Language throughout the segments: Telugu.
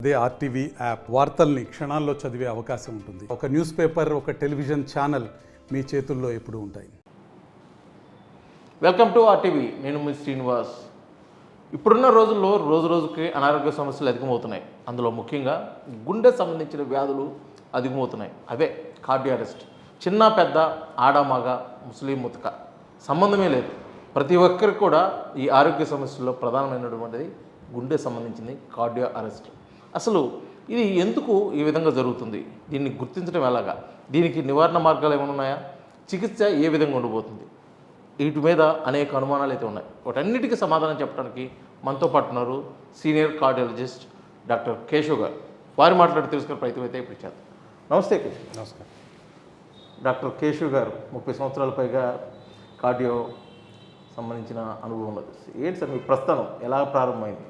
అదే ఆర్టీవీ యాప్ వార్తల్ని క్షణాల్లో చదివే అవకాశం ఉంటుంది. ఒక న్యూస్ పేపర్, ఒక టెలివిజన్ ఛానల్ మీ చేతుల్లో ఎప్పుడూ ఉంటాయి. Welcome to RTV. నేను మీ శ్రీనివాస్. ఇప్పుడున్న రోజుల్లో రోజుకి అనారోగ్య సమస్యలు అధికమవుతున్నాయి. అందులో ముఖ్యంగా గుండె సంబంధించిన వ్యాధులు అధికమవుతున్నాయి. అవే కార్డియో అరెస్ట్. చిన్న పెద్ద, ఆడ మగ, ముస్లిం ముతక సంబంధమే లేదు. ప్రతి ఒక్కరికి కూడా ఈ ఆరోగ్య సమస్యల్లో ప్రధానమైనటువంటిది గుండె సంబంధించింది కార్డియో అరెస్ట్. అసలు ఇది ఎందుకు ఈ విధంగా జరుగుతుంది? దీన్ని గుర్తించడం ఎలాగా? దీనికి నివారణ మార్గాలు ఏమైనా ఉన్నాయా? చికిత్స ఏ విధంగా ఉండబోతుంది? వీటి మీద అనేక అనుమానాలు అయితే ఉన్నాయి. వాటన్నిటికీ సమాధానం చెప్పడానికి మనతో పాటు ఉన్నారు సీనియర్ కార్డియాలజిస్ట్ డాక్టర్ కేశవ్ గారు. వారి మాట్లాడి తెలుసుకునే ప్రయత్నం అయితే ఇప్పుడు చేద్దాం. నమస్తే కేశవ్. నమస్కారం. డాక్టర్ కేశవ్ గారు 30 సంవత్సరాల పైగా కార్డియో సంబంధించిన అనుభవం ఉన్నది. ఏంటి సార్ మీ ప్రస్థానం ఎలా ప్రారంభమైంది?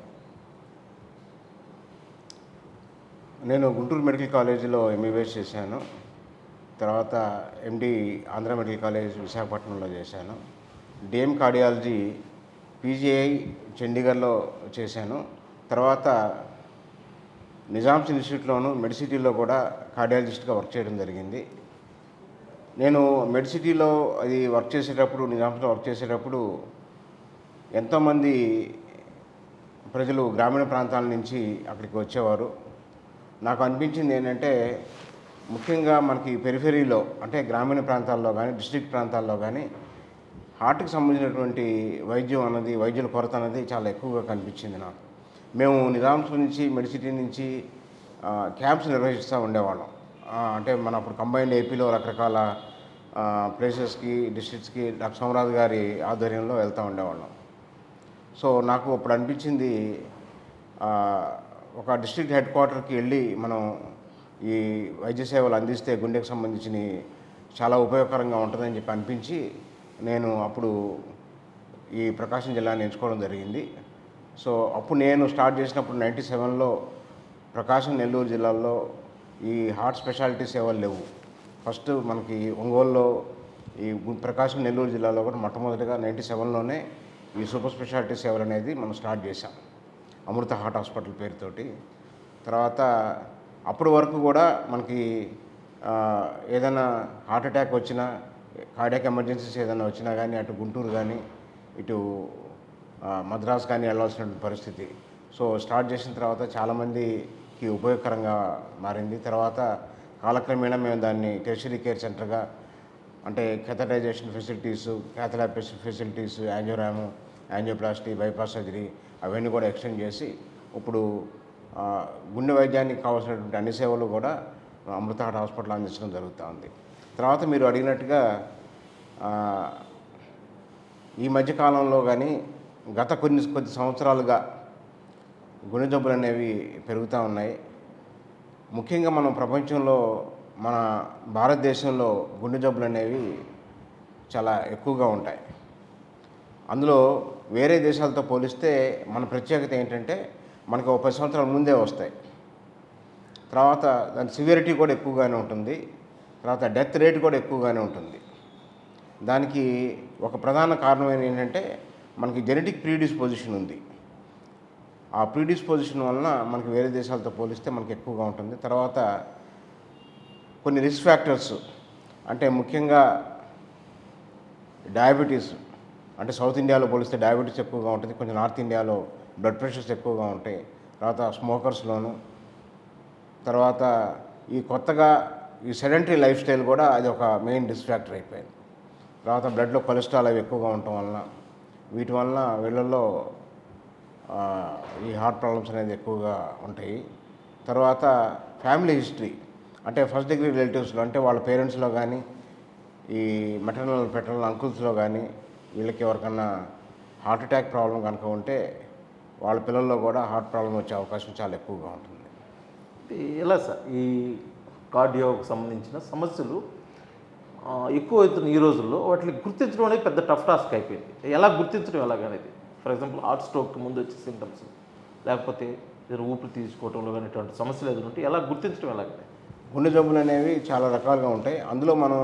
నేను గుంటూరు మెడికల్ కాలేజీలో ఎంబీబీఎస్ చేశాను. తర్వాత ఎండి ఆంధ్ర మెడికల్ కాలేజ్ విశాఖపట్నంలో చేశాను. డిఎం కార్డియాలజీ పీజీఐ చండీగఢ్లో చేశాను. తర్వాత నిజామ్స్ ఇన్స్టిట్యూట్లోను మెడిసిటీలో కూడా కార్డియాలజిస్ట్గా వర్క్ చేయడం జరిగింది. నేను మెడిసిటీలో అది వర్క్ చేసేటప్పుడు, నిజామ్స్లో వర్క్ చేసేటప్పుడు ఎంతోమంది ప్రజలు గ్రామీణ ప్రాంతాల నుంచి అక్కడికి వచ్చేవారు. నాకు అనిపించింది ఏంటంటే, ముఖ్యంగా మనకి పెరిఫెరీలో అంటే గ్రామీణ ప్రాంతాల్లో కానీ డిస్ట్రిక్ట్ ప్రాంతాల్లో కానీ హార్ట్కి సంబంధించినటువంటి వైద్యం అన్నది, వైద్యుల కొరత అనేది చాలా ఎక్కువగా కనిపించింది నాకు. మేము నిజామ్స్ నుంచి, మెడిసిటీ నుంచి క్యాంప్స్ నిర్వహిస్తూ ఉండేవాళ్ళం. అంటే మన అప్పుడు కంబైన్డ్ ఏపీలో రకరకాల ప్లేసెస్కి, డిస్ట్రిక్ట్స్కి డాక్టర్ సోమరాజు గారి ఆధ్వర్యంలో వెళ్తూ ఉండేవాళ్ళం. సో నాకు అప్పుడు అనిపించింది, ఒక డిస్ట్రిక్ట్ హెడ్ క్వార్టర్కి వెళ్ళి మనం ఈ వైద్య సేవలు అందిస్తే గుండెకు సంబంధించి చాలా ఉపయోగకరంగా ఉంటుందని చెప్పి అనిపించి నేను అప్పుడు ఈ ప్రకాశం జిల్లాని ఎంచుకోవడం జరిగింది. సో అప్పుడు నేను స్టార్ట్ చేసినప్పుడు 97లో ప్రకాశం, నెల్లూరు జిల్లాల్లో ఈ హార్ట్ స్పెషాలిటీ సేవలు లేవు. ఫస్ట్ మనకి ఒంగోలులో, ఈ ప్రకాశం, నెల్లూరు జిల్లాలో కూడా మొట్టమొదటిగా 97లోనే ఈ సూపర్ స్పెషాలిటీ సేవలు అనేది మనం స్టార్ట్ చేశాం, అమృత హార్ట్ హాస్పిటల్ పేరుతోటి. తర్వాత అప్పటి వరకు కూడా మనకి ఏదైనా హార్ట్ అటాక్ వచ్చినా, కార్డియాక్ ఎమర్జెన్సీస్ ఏదైనా వచ్చినా కానీ అటు గుంటూరు కానీ ఇటు మద్రాస్ కానీ వెళ్ళాల్సిన పరిస్థితి. సో స్టార్ట్ చేసిన తర్వాత చాలామందికి ఉపయోగకరంగా మారింది. తర్వాత కాలక్రమేణా మేము దాన్ని టెర్షరీ కేర్ సెంటర్గా, అంటే catheterisation facilities, cath lab facilities, angiogram, angioplasty, bypass surgery అవన్నీ కూడా ఎక్స్టెండ్ చేసి ఇప్పుడు గుండె వైద్యానికి కావాల్సినటువంటి అన్ని సేవలు కూడా అమృత హార్ట్ హాస్పిటల్ అందించడం జరుగుతూ ఉంది. తర్వాత మీరు అడిగినట్టుగా ఈ మధ్యకాలంలో కానీ గత కొద్ది సంవత్సరాలుగా గుండె జబ్బులు అనేవి పెరుగుతూ ఉన్నాయి. ముఖ్యంగా మనం ప్రపంచంలో, మన భారతదేశంలో గుండె జబ్బులు అనేవి చాలా ఎక్కువగా ఉంటాయి. అందులో వేరే దేశాలతో పోలిస్తే మన ప్రత్యేకత ఏంటంటే, మనకు 10 సంవత్సరాల ముందే వస్తాయి. తర్వాత దాని సివియరిటీ కూడా ఎక్కువగానే ఉంటుంది. తర్వాత డెత్ రేట్ కూడా ఎక్కువగానే ఉంటుంది. దానికి ఒక ప్రధాన కారణం ఏంటంటే, మనకి జెనెటిక్ ప్రీడిస్పోజిషన్ ఉంది. ఆ ప్రీడిస్పోజిషన్ వలన మనకి వేరే దేశాలతో పోలిస్తే మనకి ఎక్కువగా ఉంటుంది. తర్వాత కొన్ని రిస్క్ ఫ్యాక్టర్స్, అంటే ముఖ్యంగా డయాబెటీస్, అంటే సౌత్ ఇండియాలో పోలిస్తే డయాబెటీస్ ఎక్కువగా ఉంటుంది. కొంచెం నార్త్ ఇండియాలో బ్లడ్ ప్రెషర్స్ ఎక్కువగా ఉంటాయి. తర్వాత స్మోకర్స్లోను, తర్వాత ఈ కొత్తగా ఈ సెడెంటరీ లైఫ్ స్టైల్ కూడా అది ఒక మెయిన్ రిస్క్ ఫ్యాక్టర్ అయిపోయింది. తర్వాత బ్లడ్లో కొలెస్ట్రాల్ అవి ఎక్కువగా ఉండటం వలన, వీటి వలన వీళ్ళల్లో ఈ హార్ట్ ప్రాబ్లమ్స్ అనేది ఎక్కువగా ఉంటాయి. తర్వాత ఫ్యామిలీ హిస్టరీ, అంటే ఫస్ట్ డిగ్రీ రిలేటివ్స్లో, అంటే వాళ్ళ పేరెంట్స్లో కానీ, ఈ మెటర్నల్ అంకుల్స్లో కానీ వీళ్ళకి ఎవరికన్నా హార్ట్ అటాక్ ప్రాబ్లం కనుక ఉంటే వాళ్ళ పిల్లల్లో కూడా హార్ట్ ప్రాబ్లం వచ్చే అవకాశం చాలా ఎక్కువగా ఉంటుంది. ఎలా సార్ ఈ కార్డియోకి సంబంధించిన సమస్యలు ఎక్కువ అవుతున్న ఈ రోజుల్లో వాటిని గుర్తించడం అనేది పెద్ద టఫ్ టాస్క్ అయిపోయింది. ఎలా గుర్తించడం ఎలాగనేది? ఫర్ ఎగ్జాంపుల్ హార్ట్ స్ట్రోక్కి ముందు వచ్చే సింటమ్స్, లేకపోతే ఏదైనా ఊపిరి తీసుకోవడంలో కానీ ఇటువంటి సమస్యలు ఏదైనా ఉంటే ఎలా గుర్తించడం ఎలాగనే? గుండె జబ్బులు అనేవి చాలా రకాలుగా ఉంటాయి. అందులో మనం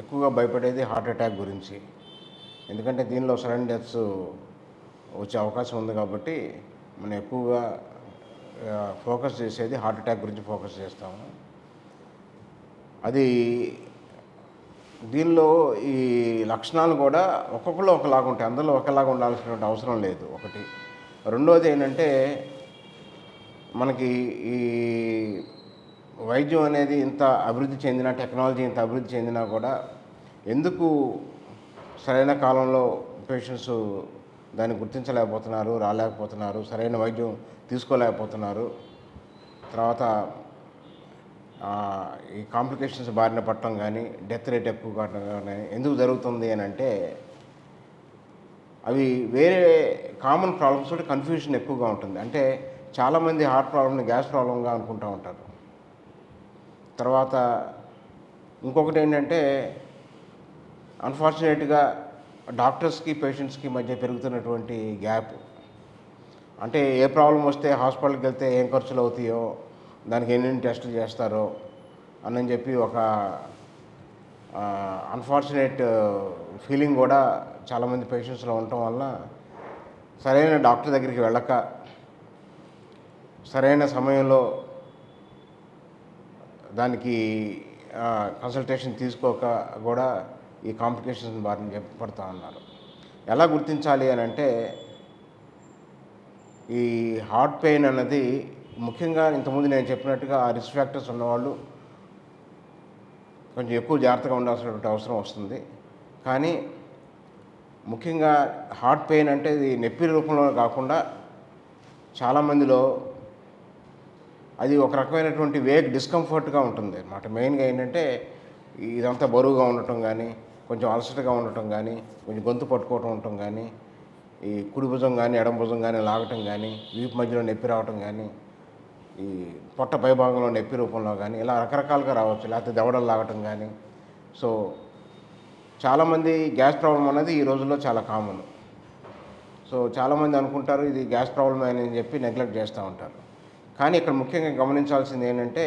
ఎక్కువగా భయపడేది హార్ట్ అటాక్ గురించి. ఎందుకంటే దీనిలో సడన్ డెత్స్ వచ్చే అవకాశం ఉంది కాబట్టి మనం ఎక్కువగా ఫోకస్ చేసేది హార్ట్ అటాక్ గురించి ఫోకస్ చేస్తాము. అది దీనిలో ఈ లక్షణాలు కూడా ఒక్కొక్కరు ఒకలాగా ఉంటాయి, అందులో ఒకలాగా ఉండాల్సినటువంటి అవసరం లేదు ఒకటి. రెండోది ఏంటంటే మనకి ఈ వైద్యం అనేది ఇంత అభివృద్ధి చెందినా, టెక్నాలజీ ఇంత అభివృద్ధి చెందినా కూడా ఎందుకు సరైన కాలంలో పేషెంట్స్ దాన్ని గుర్తించలేకపోతున్నారు, రాలేకపోతున్నారు, సరైన వైద్యం తీసుకోలేకపోతున్నారు, తర్వాత ఈ కాంప్లికేషన్స్ బారిన పడటం కానీ, డెత్ రేట్ ఎక్కువ కావడం కానీ ఎందుకు జరుగుతుంది అని అంటే అవి వేరే కామన్ ప్రాబ్లమ్స్ తోటి కన్ఫ్యూజన్ ఎక్కువగా ఉంటుంది. అంటే చాలామంది హార్ట్ ప్రాబ్లమ్ని గ్యాస్ ప్రాబ్లంగా అనుకుంటూ ఉంటారు. తర్వాత ఇంకొకటి ఏంటంటే అన్ఫార్చునేట్గా డాక్టర్స్కి పేషెంట్స్కి మధ్య పెరుగుతున్నటువంటి గ్యాప్. అంటే ఏ ప్రాబ్లం వస్తే హాస్పిటల్కి వెళ్తే ఏం ఖర్చులు అవుతాయో, దానికి ఎన్ని టెస్టులు చేస్తారో అని చెప్పి ఒక అన్ఫార్చునేట్ ఫీలింగ్ కూడా చాలామంది పేషెంట్స్లో ఉండటం వల్ల సరైన డాక్టర్ దగ్గరికి వెళ్ళక, సరైన సమయంలో దానికి కన్సల్టేషన్ తీసుకోక కూడా ఈ కాంప్లికేషన్స్ బారిన పడుతూ ఉన్నారు. ఎలా గుర్తించాలి అని అంటే ఈ హార్ట్ పెయిన్ అన్నది ముఖ్యంగా ఇంతకుముందు నేను చెప్పినట్టుగా ఆ రిస్క్ ఫ్యాక్టర్స్ ఉన్నవాళ్ళు కొంచెం ఎక్కువ జాగ్రత్తగా ఉండాల్సినటువంటి అవసరం వస్తుంది. కానీ ముఖ్యంగా హార్ట్ పెయిన్ అంటే ఇది నొప్పి రూపంలో కాకుండా చాలామందిలో అది ఒక రకమైనటువంటి వేగ్ డిస్కంఫర్ట్గా ఉంటుంది అన్నమాట. మెయిన్గా ఏంటంటే ఇదంతా బరువుగా ఉండటం కానీ, కొంచెం అలసటగా ఉండటం కానీ, కొంచెం గొంతు పట్టుకోవటం ఉండటం కానీ, ఈ కుడి భుజం కానీ ఎడమ భుజం కానీ లాగటం కానీ, వీపు మధ్యలో నొప్పి రావటం కానీ, ఈ పొట్ట పైభాగంలో నొప్పి రూపంలో కానీ, ఇలా రకరకాలుగా రావచ్చు. లేకపోతే దవడలు లాగటం కానీ. సో చాలామంది గ్యాస్ ప్రాబ్లం అనేది ఈ రోజుల్లో చాలా కామన్. సో చాలామంది అనుకుంటారు ఇది గ్యాస్ ప్రాబ్లమే అని చెప్పి నెగ్లెక్ట్ చేస్తూ ఉంటారు. కానీ ఇక్కడ ముఖ్యంగా గమనించాల్సింది ఏంటంటే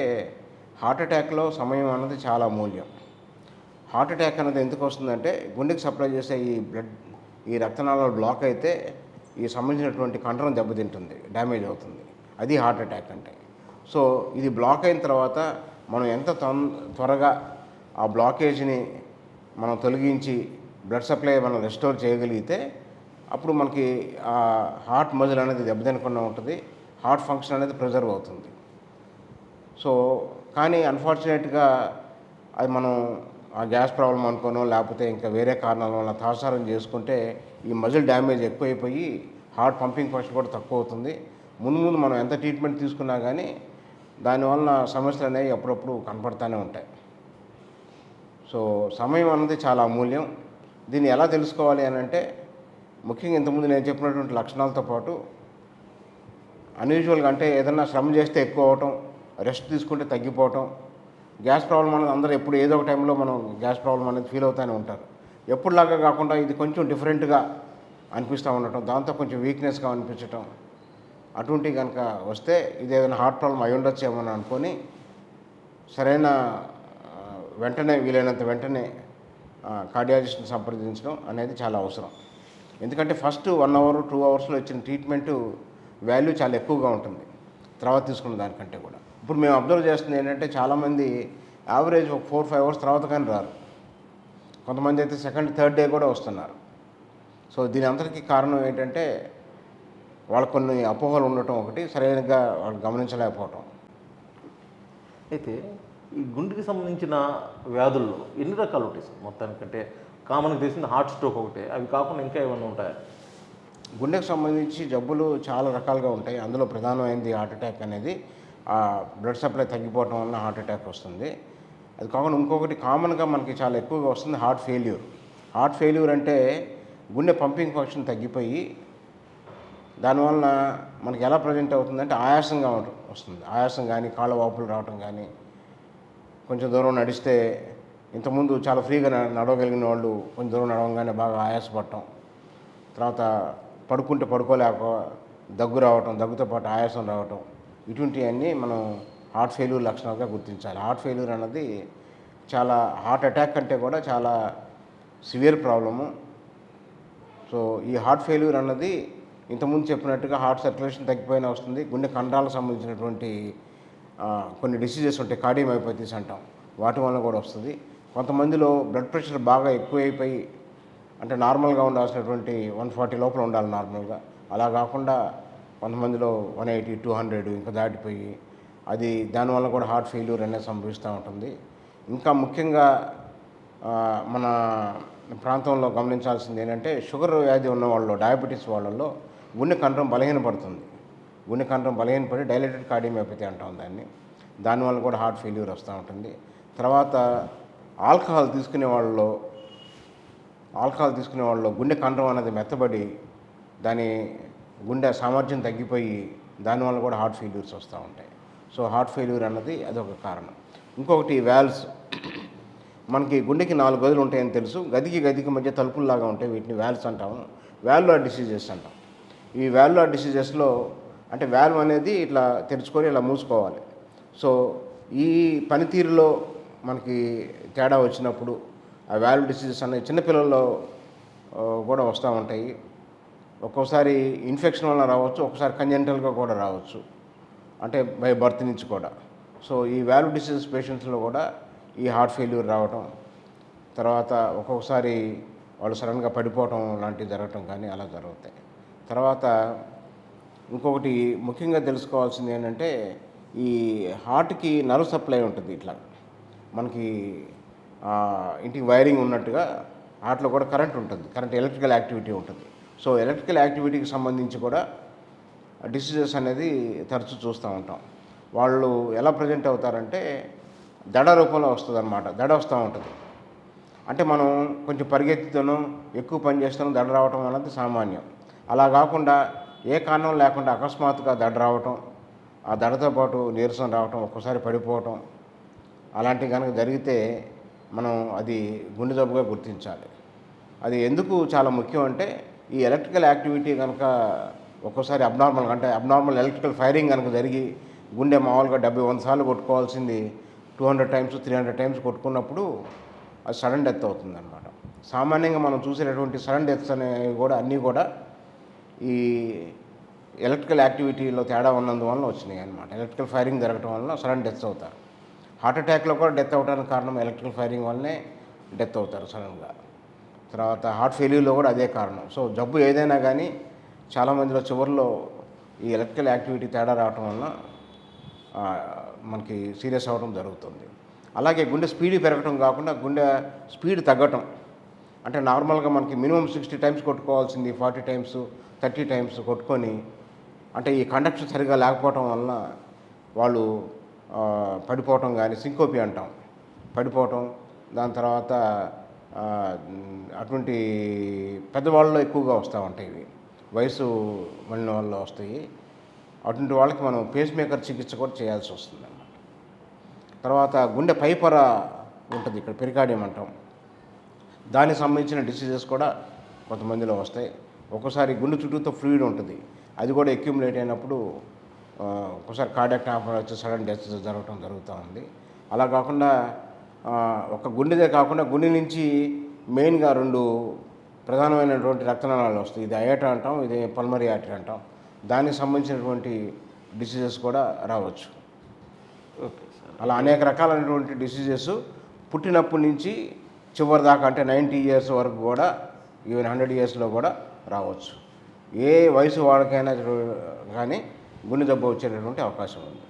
హార్ట్ అటాక్లో సమయం అన్నది చాలా మూల్యం. హార్ట్ అటాక్ అనేది ఎందుకు వస్తుందంటే గుండెకి సప్లై చేసే ఈ బ్లడ్, ఈ రక్తనాళాలు బ్లాక్ అయితే ఈ సంబంధించినటువంటి కండరం దెబ్బతింటుంది, డ్యామేజ్ అవుతుంది. అది హార్ట్ అటాక్ అంటే. సో ఇది బ్లాక్ అయిన తర్వాత మనం ఎంత త్వరగా ఆ బ్లాకేజ్ని మనం తొలగించి బ్లడ్ సప్లై మనం రెస్టోర్ చేయగలిగితే అప్పుడు మనకి ఆ హార్ట్ మజిల్ అనేది దెబ్బతినకుండా ఉంటుంది, హార్ట్ ఫంక్షన్ అనేది ప్రిజర్వ్ అవుతుంది. సో కానీ అన్ఫార్చునేట్గా అది మనం ఆ గ్యాస్ ప్రాబ్లం అనుకోనో లేకపోతే ఇంకా వేరే కారణాల వల్ల తాసారం చేసుకుంటే ఈ మజిల్ డ్యామేజ్ ఎక్కువైపోయి హార్ట్ పంపింగ్ ఫంక్షన్ కూడా తక్కువ అవుతుంది. ముందు మనం ఎంత ట్రీట్మెంట్ తీసుకున్నా కానీ దానివల్ల సమస్యలు అనేవి అప్పుడప్పుడు కనపడుతూనే ఉంటాయి. సో సమయం అన్నది చాలా అమూల్యం. దీన్ని ఎలా తెలుసుకోవాలి అని అంటే ముఖ్యంగా ఇంతకుముందు నేను చెప్పినటువంటి లక్షణాలతో పాటు అన్యూజువల్గా అంటే ఏదైనా శ్రమ చేస్తే ఎక్కువ అవటం, రెస్ట్ తీసుకుంటే తగ్గిపోవటం. గ్యాస్ ప్రాబ్లం అనేది అందరూ ఎప్పుడు ఏదో ఒక టైంలో మనం గ్యాస్ ప్రాబ్లం అనేది ఫీల్ అవుతూనే ఉంటారు. ఎప్పుడులాగా కాకుండా ఇది కొంచెం డిఫరెంట్గా అనిపిస్తూ ఉండటం, దాంతో కొంచెం వీక్నెస్గా అనిపించటం, అటువంటివి కనుక వస్తే ఇది ఏదైనా హార్ట్ ప్రాబ్లం అయి ఉండొచ్చేమో అని అనుకొని సరైన వెంటనే వీలైనంత వెంటనే కార్డియాలజిస్ట్ని సంప్రదించడం అనేది చాలా అవసరం. ఎందుకంటే ఫస్ట్ 1 అవర్ 2 అవర్స్లో ఇచ్చిన ట్రీట్మెంటు వాల్యూ చాలా ఎక్కువగా ఉంటుంది తర్వాత తీసుకున్న దానికంటే కూడా. ఇప్పుడు మేము అబ్జర్వ్ చేస్తుంది ఏంటంటే చాలామంది యావరేజ్ ఒక 4-5 అవర్స్ తర్వాత కానీ రారు, కొంతమంది అయితే సెకండ్ థర్డ్ డే కూడా వస్తున్నారు. సో దీని అంతటికీ కారణం ఏంటంటే వాళ్ళకు కొన్ని అపోహలు ఉండటం ఒకటి, సరైనగా వాళ్ళు గమనించలేకపోవటం. అయితే ఈ గుండెకి సంబంధించిన వ్యాధుల్లో ఎన్ని రకాలు ఉంటాయి సార్? మొత్తానికంటే కామన్గా తెలిసింది హార్ట్ స్ట్రోక్ ఒకటే, అవి కాకుండా ఇంకా ఏమైనా ఉంటాయా? గుండెకు సంబంధించి జబ్బులు చాలా రకాలుగా ఉంటాయి. అందులో ప్రధానమైనది హార్ట్ అటాక్ అనేది. ఆ బ్లడ్ సప్లై తగ్గిపోవటం వల్ల హార్ట్ అటాక్ వస్తుంది. అది కాకుండా ఇంకొకటి కామన్గా మనకి చాలా ఎక్కువగా వస్తుంది హార్ట్ ఫెయిల్యూర్. హార్ట్ ఫెయిల్యూర్ అంటే గుండె పంపింగ్ ఫంక్షన్ తగ్గిపోయి దానివల్ల మనకి ఎలా ప్రజెంట్ అవుతుందంటే ఆయాసంగా వస్తుంది. ఆయాసం కానీ, కాళ్ళ వాపులు రావటం కానీ, కొంచెం దూరం నడిస్తే ఇంతకుముందు చాలా ఫ్రీగా నడవగలిగిన వాళ్ళు కొంచెం దూరం నడవగానే బాగా ఆయాసపడటం, తర్వాత పడుకుంటే పడుకోలేక దగ్గు రావటం, దగ్గుతో పాటు ఆయాసం రావటం, ఇటువంటివన్నీ మనం హార్ట్ ఫెయిల్యూర్ లక్షణాలుగా గుర్తించాలి. హార్ట్ ఫెయిల్యూర్ అన్నది చాలా హార్ట్ అటాక్ కంటే కూడా చాలా సివియర్ ప్రాబ్లము. సో ఈ హార్ట్ ఫెయిల్యూర్ అన్నది ఇంతకుముందు చెప్పినట్టుగా హార్ట్ సర్క్యులేషన్ తగ్గిపోయినా వస్తుంది. గుండె కండరాలకు సంబంధించినటువంటి కొన్ని డిసీజెస్ ఉంటాయి, కార్డియోమైపోతీస్ అంటాం, వాటి వల్ల కూడా వస్తుంది. కొంతమందిలో బ్లడ్ ప్రెషర్ బాగా ఎక్కువైపోయి, అంటే నార్మల్గా ఉండాల్సినటువంటి 140 లోపల ఉండాలి నార్మల్గా, అలా కాకుండా కొంతమందిలో 180, 200 ఇంకా దాటిపోయి అది దానివల్ల కూడా హార్ట్ ఫెయిల్యూర్ అనేది సంభవిస్తూ ఉంటుంది. ఇంకా ముఖ్యంగా మన ప్రాంతంలో గమనించాల్సింది ఏంటంటే షుగర్ వ్యాధి ఉన్న వాళ్ళలో, డయాబెటీస్ వాళ్ళలో గుండె కండరం బలహీనపడుతుంది. గుండె కండరం బలహీనపడి డైలేటెడ్ కార్డియోమైపతి అంటాం దాన్ని. దానివల్ల కూడా హార్ట్ ఫెయిల్యూర్ వస్తూ ఉంటుంది. తర్వాత ఆల్కహాల్ తీసుకునే వాళ్ళలో గుండె కండరం అనేది మెత్తబడి దాని గుండె సామర్థ్యం తగ్గిపోయి దానివల్ల కూడా హార్ట్ ఫెయిల్యూర్స్ వస్తూ ఉంటాయి. సో హార్ట్ ఫెయిల్యూర్ అన్నది అదొక కారణం. ఇంకొకటి వాల్వ్స్. మనకి గుండెకి 4 గదులు ఉంటాయని తెలుసు. గదికి మధ్య తలుపుల్లాగా ఉంటాయి, వీటిని వాల్వ్స్ అంటాము. వాల్వులార్ డిసీజెస్ అంటాం. ఈ వాల్వులార్ డిసీజెస్లో అంటే వాల్వ్ అనేది ఇట్లా తెరుచుకొని ఇలా మూసుకోవాలి. సో ఈ పనితీరులో మనకి తేడా వచ్చినప్పుడు ఆ వాల్వ్ డిసీజెస్ అనేవి చిన్నపిల్లల్లో కూడా వస్తూ ఉంటాయి. ఒక్కోసారి ఇన్ఫెక్షన్ వల్ల రావచ్చు, ఒక్కోసారి కంజెంటల్గా కూడా రావచ్చు, అంటే బై బర్త్ నుంచి కూడా. సో ఈ వాల్వ్ డిసీజెస్ పేషెంట్స్లో కూడా ఈ హార్ట్ ఫెయిల్యూర్ రావటం, తర్వాత ఒక్కొక్కసారి వాళ్ళు సడన్గా పడిపోవటం లాంటివి జరగటం కానీ అలా జరుగుతాయి. తర్వాత ఇంకొకటి ముఖ్యంగా తెలుసుకోవాల్సింది ఏంటంటే ఈ హార్ట్కి నర్వ్ సప్లై ఉంటుంది. ఇట్లా మనకి ఇంటికి వైరింగ్ ఉన్నట్టుగా హార్ట్లో కూడా కరెంట్ ఉంటుంది, ఎలక్ట్రికల్ యాక్టివిటీ ఉంటుంది. సో ఎలక్ట్రికల్ యాక్టివిటీకి సంబంధించి కూడా డిసీజెస్ అనేది తరచూ చూస్తూ ఉంటాం. వాళ్ళు ఎలా ప్రజెంట్ అవుతారంటే దడ రూపంలో వస్తుంది అన్నమాట. దడ వస్తూ ఉంటుంది. అంటే మనం కొంచెం పరిగెత్తుతాను, ఎక్కువ పని చేస్తాను, దడ రావటం అనేది సామాన్యం. అలా కాకుండా ఏ కారణం లేకుండా అకస్మాత్తుగా దడ రావటం, ఆ దడతో పాటు నీరసం రావటం, ఒక్కోసారి పడిపోవటం, అలాంటివి కనుక జరిగితే మనం అది గుండె జబ్బుగా గుర్తించాలి. అది ఎందుకు చాలా ముఖ్యం అంటే ఈ ఎలక్ట్రికల్ యాక్టివిటీ కనుక ఒక్కోసారి అబ్నార్మల్ ఎలక్ట్రికల్ ఫైరింగ్ కనుక జరిగి గుండె మామూలుగా 70-100 సార్లు కొట్టుకోవాల్సింది 200 టైమ్స్ 300 టైమ్స్ కొట్టుకున్నప్పుడు అది సడన్ డెత్ అవుతుంది అనమాట. సామాన్యంగా మనం చూసేటటువంటి సడన్ డెత్స్ అనేవి కూడా అన్నీ కూడా ఈ ఎలక్ట్రికల్ యాక్టివిటీలో తేడా ఉన్నందువల్ల వచ్చినాయి అనమాట. ఎలక్ట్రికల్ ఫైరింగ్ జరగడం వల్ల సడన్ డెత్స్ అవుతారు. హార్ట్ అటాక్లో కూడా డెత్ అవడానికి కారణం ఎలక్ట్రికల్ ఫైరింగ్ వల్లనే డెత్ అవుతారు సడన్గా. తర్వాత హార్ట్ ఫెయిల్యూర్లో కూడా అదే కారణం. సో జబ్బు ఏదైనా కానీ చాలామందిలో చివరిలో ఈ ఎలక్ట్రికల్ యాక్టివిటీ తేడా రావటం వల్ల మనకి సీరియస్ అవ్వడం జరుగుతుంది. అలాగే గుండె స్పీడ్ పెరగటం కాకుండా గుండె స్పీడ్ తగ్గటం, అంటే నార్మల్గా మనకి మినిమం 60 టైమ్స్ కొట్టుకోవాల్సింది 40 టైమ్స్ 30 టైమ్స్ కొట్టుకొని, అంటే ఈ కండక్షన్ సరిగా లేకపోవటం వలన వాళ్ళు పడిపోవటం కానీ సింకోపి అంటాం, పడిపోవటం. దాని తర్వాత అటువంటి పెద్దవాళ్ళలో ఎక్కువగా వస్తూ ఉంటాయి ఇవి, వయసు మళ్ళిన వాళ్ళలో వస్తాయి. అటువంటి వాళ్ళకి మనం పేస్ మేకర్ చికిత్స కూడా చేయాల్సి వస్తుంది అన్నమాట. తర్వాత గుండె పైపొర ఉంటుంది, ఇక్కడ పెరికార్డియం అంటాం, దానికి సంబంధించిన డిసీజెస్ కూడా కొంతమందిలో వస్తాయి. ఒక్కోసారి గుండె చుట్టూతో ఫ్లూయిడ్ ఉంటుంది, అది కూడా అక్యుములేట్ అయినప్పుడు ఒక్కోసారి కార్డియాక్ ట్రాన్స్ఫర్ వచ్చి సడన్ డెత్ జరుగుతూ ఉంది. అలా కాకుండా ఒక గుండెదే కాకుండా గుండె నుంచి మెయిన్గా 2 ప్రధానమైనటువంటి రక్తనాళాలు వస్తాయి. ఇది అయేటా అంటాం, ఇది పల్మరీ ఆర్టరీ అంటాం. దానికి సంబంధించినటువంటి డిసీజెస్ కూడా రావచ్చు. Okay sir. అలా అనేక రకాలైనటువంటి డిసీజెస్ పుట్టినప్పటి నుంచి చివరి దాకా, అంటే 90 ఇయర్స్ వరకు కూడా, ఈవెన్ 100 ఇయర్స్లో కూడా రావచ్చు. ఏ వయసు వాళ్ళకైనా కానీ గుండె జబ్బు వచ్చేటటువంటి అవకాశం ఉంది.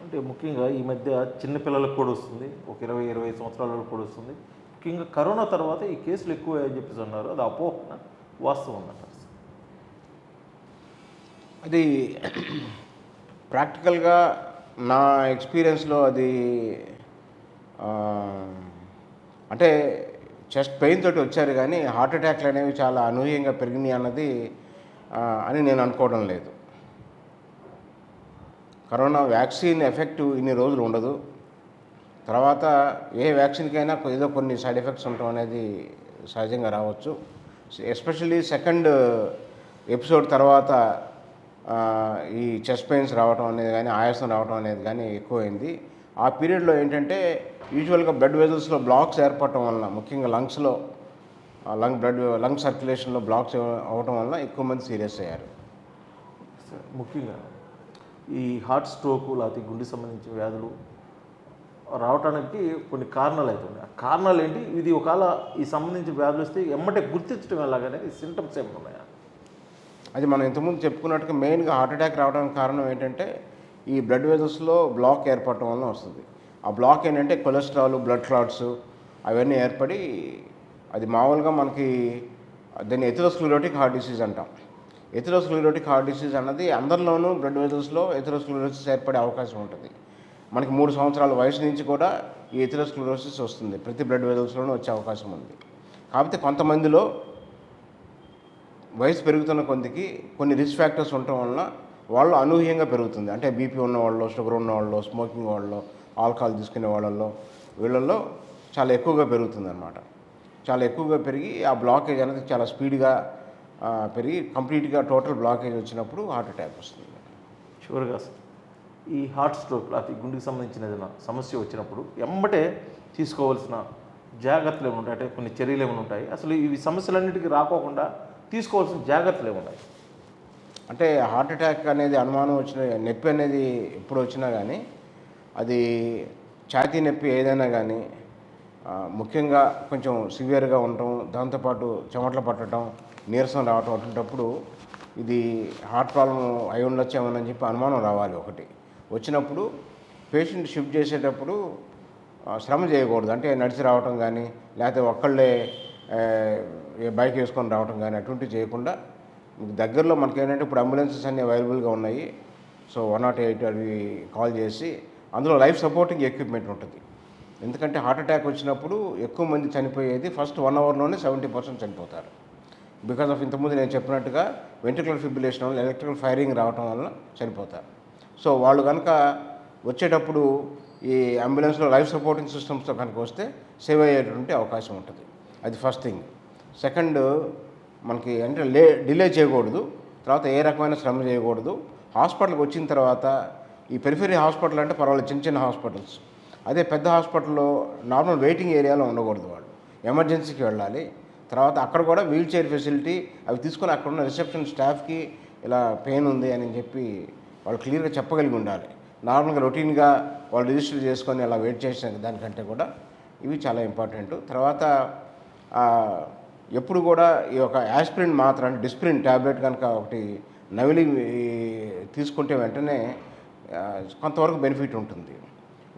అంటే ముఖ్యంగా ఈ మధ్య చిన్నపిల్లలకు కూడా వస్తుంది, ఒక 20 సంవత్సరాలకు కూడా వస్తుంది. ముఖ్యంగా కరోనా తర్వాత ఈ కేసులు ఎక్కువ అని చెప్పేసి అన్నారు. అది అపోహన, వాస్తవం అంటారు? అది ప్రాక్టికల్గా నా ఎక్స్పీరియన్స్లో అది అంటే చెస్ట్ పెయిన్ తోటి వచ్చారు కానీ హార్ట్ అటాక్లు అనేవి చాలా అనూహ్యంగా పెరిగినాయి అన్నది అని నేను అనుకోవడం లేదు. కరోనా వ్యాక్సిన్ ఎఫెక్ట్ ఇన్ని రోజులు ఉండదు. తర్వాత ఏ వ్యాక్సిన్కైనా ఏదో కొన్ని సైడ్ ఎఫెక్ట్స్ ఉండటం అనేది సహజంగా రావచ్చు. ఎస్పెషల్లీ సెకండ్ ఎపిసోడ్ తర్వాత ఈ చెస్ట్ పెయిన్స్ రావటం అనేది కానీ, ఆయాసం రావటం అనేది కానీ ఎక్కువైంది. ఆ పీరియడ్లో ఏంటంటే యూజువల్గా బ్లడ్ వెజల్స్లో బ్లాక్స్ ఏర్పడటం వలన, ముఖ్యంగా లంగ్స్ సర్క్యులేషన్లో బ్లాక్స్ అవ్వటం వల్ల ఎక్కువ మంది సీరియస్ అయ్యారు. సార్ ముఖ్యంగా ఈ హార్ట్ స్ట్రోక్ లేకపోతే గుండె సంబంధించిన వ్యాధులు రావడానికి కొన్ని కారణాలు అయితే ఉన్నాయి. ఆ కారణాలు ఏంటి, ఇది ఒకవేళ ఈ సంబంధించిన వ్యాధులు వస్తే ఎమ్మటే గుర్తించడం ఎలాగనేది సింటమ్స్ ఏమైనా ఉన్నాయా? అది మనం ఇంతకుముందు చెప్పుకున్నట్టుగా మెయిన్గా హార్ట్ అటాక్ రావడానికి కారణం ఏంటంటే ఈ బ్లడ్ వెజల్స్లో బ్లాక్ ఏర్పడటం వల్ల వస్తుంది. ఆ బ్లాక్ ఏంటంటే కొలెస్ట్రాల్, బ్లడ్ క్లాట్స్ అవన్నీ ఏర్పడి అది మామూలుగా మనకి దాన్ని ఎథెరోస్క్లెరోటిక్ హార్ట్ డిసీజ్ అంటాం. ఎథెరోస్క్లెరోటిక్ హార్ట్ డిసీజ్ అన్నది అందరిలోనూ బ్లడ్ వెజల్స్లో ఎథెరోస్క్లెరోసిస్ ఏర్పడే అవకాశం ఉంటుంది. మనకి 3 సంవత్సరాల వయసు నుంచి కూడా ఈ ఎథెరోస్క్లెరోసిస్ వస్తుంది, ప్రతి బ్లడ్ వెజల్స్లోనూ వచ్చే అవకాశం ఉంది. కాకపోతే కొంతమందిలో వయసు పెరుగుతున్న కొద్దికి కొన్ని రిస్క్ ఫ్యాక్టర్స్ ఉండటం వలన వాళ్ళు అనూహ్యంగా పెరుగుతుంది. అంటే బీపీ ఉన్న వాళ్ళు, షుగర్ ఉన్న వాళ్ళు, స్మోకింగ్ వాళ్ళు, ఆల్కహాల్ తీసుకునే వాళ్ళల్లో వీళ్ళల్లో చాలా ఎక్కువగా పెరుగుతుంది అన్నమాట. చాలా ఎక్కువగా పెరిగి ఆ బ్లాకేజ్ అనేది చాలా స్పీడ్గా పెరిగి కంప్లీట్గా టోటల్ బ్లాకేజ్ వచ్చినప్పుడు హార్ట్ అటాక్ వస్తుంది. షూర్గా సార్, ఈ హార్ట్ స్ట్రోక్ లేకపోతే గుండెకి సంబంధించిన ఏదైనా సమస్య వచ్చినప్పుడు ఎమ్మటే తీసుకోవాల్సిన జాగ్రత్తలు ఏమి ఉంటాయి, అంటే కొన్ని చర్యలు ఏమైనా ఉంటాయి, అసలు ఇవి సమస్యలన్నిటికీ రాకోకుండా తీసుకోవాల్సిన జాగ్రత్తలు ఏమి ఉన్నాయి? అంటే హార్ట్ అటాక్ అనేది అనుమానం వచ్చిన నొప్పి అనేది ఎప్పుడు వచ్చినా కానీ అది ఛాతీ నొప్పి ఏదైనా కానీ ముఖ్యంగా కొంచెం సివియర్గా ఉండటం, దాంతోపాటు చెమటలు పట్టడం, నీరసం రావటం అటువంటిప్పుడు ఇది హార్ట్ ప్రాబ్లం అయి ఉండొచ్చేమోనని చెప్పి అనుమానం రావాలి. ఒకటి వచ్చినప్పుడు పేషెంట్ షిఫ్ట్ చేసేటప్పుడు శ్రమ చేయకూడదు. అంటే నడిచి రావటం కానీ లేకపోతే ఒక్కళ్ళే బైక్ వేసుకొని రావటం కానీ అటువంటివి చేయకుండా దగ్గరలో మనకి ఏంటంటే ఇప్పుడు అంబులెన్సెస్ అన్నీ అవైలబుల్గా ఉన్నాయి. సో 108 అవి కాల్ చేసి అందులో లైఫ్ సపోర్టింగ్ ఎక్విప్మెంట్ ఉంటుంది. ఎందుకంటే హార్ట్ అటాక్ వచ్చినప్పుడు ఎక్కువ మంది చనిపోయేది ఫస్ట్ 1 అవర్లోనే 70% చనిపోతారు. బికాస్ ఆఫ్ ఇంతకుముందు నేను చెప్పినట్టుగా వెంట్రికులర్ ఫిబ్రిలేషన్ వల్ల ఎలక్ట్రికల్ ఫైరింగ్ రావటం వల్ల చనిపోతారు. సో వాళ్ళు కనుక వచ్చేటప్పుడు ఈ అంబులెన్స్లో లైఫ్ సపోర్టింగ్ సిస్టమ్స్తో కనుక వస్తే సేవ్ అయ్యేటువంటి అవకాశం ఉంటుంది. అది ఫస్ట్ థింగ్. సెకండ్, మనకి అంటే డిలే చేయకూడదు. తర్వాత ఏ రకమైన శ్రమ చేయకూడదు. హాస్పిటల్కి వచ్చిన తర్వాత ఈ పెరిఫెరీ హాస్పిటల్ అంటే పర్వాలేదు, చిన్న చిన్న హాస్పిటల్స్. అదే పెద్ద హాస్పిటల్లో నార్మల్ వెయిటింగ్ ఏరియాలో ఉండకూడదు. వాళ్ళు ఎమర్జెన్సీకి వెళ్ళాలి. తర్వాత అక్కడ కూడా వీల్ చైర్ ఫెసిలిటీ అవి తీసుకొని అక్కడ ఉన్న రిసెప్షన్ స్టాఫ్కి ఇలా పెయిన్ ఉంది అని చెప్పి వాళ్ళు క్లియర్గా చెప్పగలిగి ఉండాలి. నార్మల్గా రొటీన్గా వాళ్ళు రిజిస్టర్ చేసుకొని అలా వెయిట్ చేసిన దానికంటే కూడా ఇవి చాలా ఇంపార్టెంట్. తర్వాత ఎప్పుడు కూడా ఈ యొక్క యాస్పిరిన్ మాత్ర అంటే డిస్ప్రిన్ ట్యాబ్లెట్ కనుక ఒకటి నవిలి తీసుకుంటే వెంటనే కొంతవరకు బెనిఫిట్ ఉంటుంది.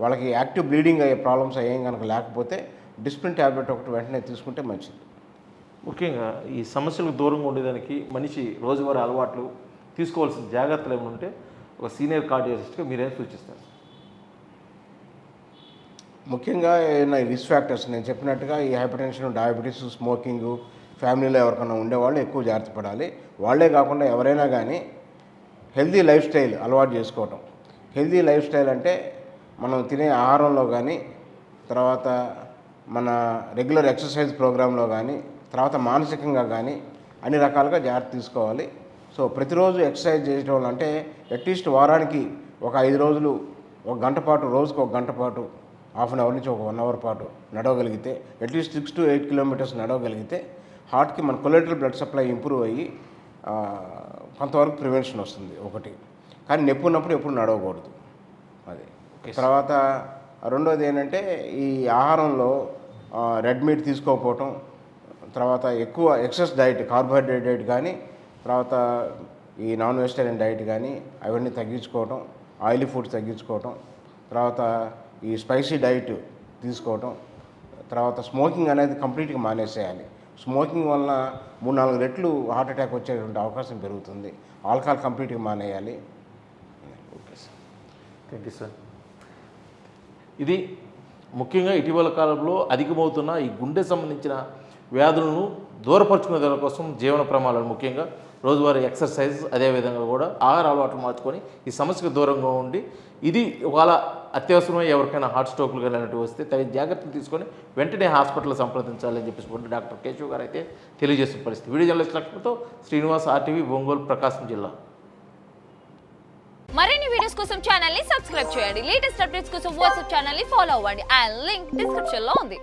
వాళ్ళకి యాక్టివ్ బ్లీడింగ్ అయ్యే ప్రాబ్లమ్స్ అయ్యేం కనుక లేకపోతే డిస్ప్రిన్ ట్యాబ్లెట్ ఒకటి వెంటనే తీసుకుంటే మంచిది. ముఖ్యంగా ఈ సమస్యలకు దూరంగా ఉండేదానికి మనిషి రోజువారీ అలవాట్లు తీసుకోవాల్సిన జాగ్రత్తలు ఏమైనా ఉంటే ఒక సీనియర్ కార్డియాలజిస్ట్గా మీరేం సూచిస్తారు? ముఖ్యంగా ఏదైనా రిస్క్ ఫ్యాక్టర్స్ నేను చెప్పినట్టుగా ఈ హైపర్టెన్షన్, డయాబెటీస్, స్మోకింగ్ ఫ్యామిలీలో ఎవరికైనా ఉండేవాళ్ళు ఎక్కువ జాగ్రత్త పడాలి. వాళ్ళే కాకుండా ఎవరైనా కానీ హెల్తీ లైఫ్ స్టైల్ అలవాటు చేసుకోవటం. హెల్తీ లైఫ్ స్టైల్ అంటే మనం తినే ఆహారంలో కానీ, తర్వాత మన రెగ్యులర్ ఎక్సర్సైజ్ ప్రోగ్రాంలో కానీ, తర్వాత మానసికంగా కానీ అన్ని రకాలుగా జాగ్రత్త తీసుకోవాలి. సో ప్రతిరోజు ఎక్సర్సైజ్ చేయడం వల్ల అంటే అట్లీస్ట్ వారానికి ఒక 5 రోజులు 1 గంట పాటు, రోజుకు 1 గంట పాటు, ½ అన్ అవర్ నుంచి ఒక 1 అవర్ పాటు నడవగలిగితే, అట్లీస్ట్ 6 to 8 కిలోమీటర్స్ నడవగలిగితే హార్ట్కి మన కొలెటరల్ బ్లడ్ సప్లై ఇంప్రూవ్ అయ్యి కొంతవరకు ప్రివెన్షన్ వస్తుంది ఒకటి. కానీ నొప్పి ఉన్నప్పుడు ఎప్పుడు నడవకూడదు. అది. తర్వాత రెండోది ఏంటంటే ఈ ఆహారంలో రెడ్ మీట్ తీసుకోకపోవటం, తర్వాత ఎక్కువ ఎక్సెస్ డైట్, కార్బోహైడ్రేట్ డైట్ కానీ, తర్వాత ఈ నాన్ వెజిటేరియన్ డైట్ కానీ అవన్నీ తగ్గించుకోవటం, ఆయిలీ ఫుడ్స్ తగ్గించుకోవటం, తర్వాత ఈ స్పైసీ డైట్ తీసుకోవటం, తర్వాత స్మోకింగ్ అనేది కంప్లీట్గా మానేసేయాలి. స్మోకింగ్ వలన 3-4 రెట్లు హార్ట్ అటాక్ వచ్చేటువంటి అవకాశం పెరుగుతుంది. ఆల్కహాల్ కంప్లీట్గా మానేయాలి. Okay sir, thank you sir. ఇది ముఖ్యంగా ఇటీవల కాలంలో అధికమవుతున్న ఈ గుండె సంబంధించిన వ్యాధులను దూరపరుచుకునే దాని కోసం జీవన ప్రమాణాలు, ముఖ్యంగా రోజువారీ ఎక్సర్సైజ్, అదేవిధంగా కూడా ఆహార అలవాట్లు మార్చుకొని ఈ సమస్యకు దూరంగా ఉండి, ఇది ఒకవేళ అత్యవసరమై ఎవరికైనా హార్ట్ స్ట్రోక్లు కానీ వస్తే తగిన జాగ్రత్తలు తీసుకొని వెంటనే హాస్పిటల్ సంప్రదించాలని చెప్పేసి డాక్టర్ కేశవ్ గారు అయితే తెలియజేసిన పరిస్థితి. వీడియో జర్నలిస్ట్ లక్ష్మణ్తో శ్రీనివాస్, RTV, ఒంగోలు, ప్రకాశం జిల్లా. మరిన్ని వీడియోస్ కోసం ఛానల్ ని సబ్స్క్రైబ్ చేయండి. లేటెస్ట్ అప్డేట్స్ కోసం వాట్సాప్ ఛానల్ ని ఫాలో అవ్వండి. అండ్ లింక్ డిస్క్రిప్షన్ లో ఉంది.